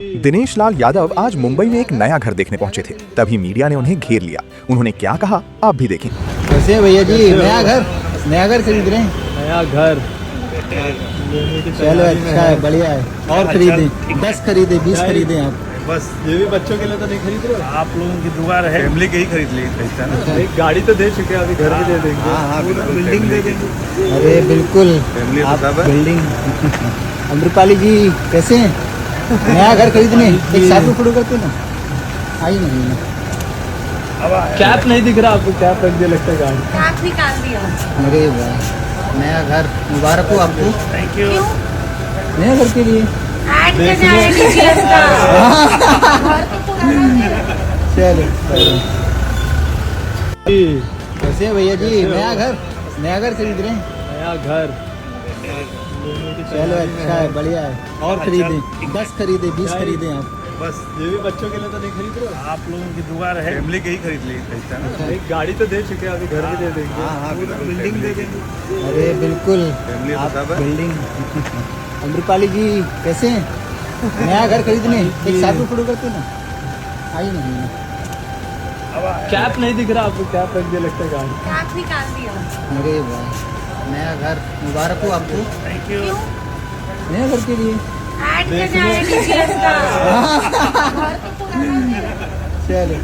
दिनेश लाल यादव आज मुंबई में एक नया घर देखने पहुंचे थे। तभी मीडिया ने उन्हें घेर लिया। उन्होंने क्या कहा आप भी देखें। कैसे हैं भैया जी? नया घर खरीद रहे हैं? नया घर चलो अच्छा है, बढ़िया है। और खरीदे 10 खरीदे 20 खरीदे आप? बस ये भी बच्चों के लिए तो नहीं खरीद रहे हो? आप लोगों की दुआ है, फैमिली के ही खरीद ली खरीदता ना। एक गाड़ी तो दे चुके हैं, अभी घर भी दे देंगे। हाँ, पूरा बिल्डिंग दे देंगे। अरे बिल्कुल फैमिली आप तो सब है। बिल्डिंग अमृपाली जी कैसे हैं? नया घर खरीदने एक साथ में शुरू करते ना, आई नहीं। कैप नहीं दिख रहा आपको? कैप रख दिया लगता है गाड़ी। कैप निकाल दिया। अरे वाह, नया घर मुबारक हो आपको। Thank you. क्यों? नया घर के लिए ऐड करने आए DGS का। घर तो पुराना है। चलो कैसे हैं भैया जी? नया घर खरीद रहे हैं? नया घर चलो अच्छा है, बढ़िया है। और खरीदे 10 खरीदे 20 खरीदे आप? बस ये भी बच्चों के लिए तो नहीं खरीद रहे हो? आप लोगों की दुआ है, फैमिली के ही खरीद ली खरीदता ना। एक गाड़ी तो दे चुके हैं, अभी घर भी दे देंगे। हाँ, पूरा बिल्कुल, बिल्डिंग दे फैमिली देंगे। अरे बिल्कुल फैमिली तो आप सब है। बिल्डिंग अमृपाली जी कैसे हैं? नया घर खरीदने एक साथ में शुरू करते ना, आई नहीं। कैप नहीं दिख रहा आपको? कैप रख दिया लगता है गाड़ी। कैप निकाल दिया। अरे वाह, नया घर मुबारक हो आपको। Thank you. नया घर के लिए ऐड करने आए DGS का। घर तो पुराना है। चलो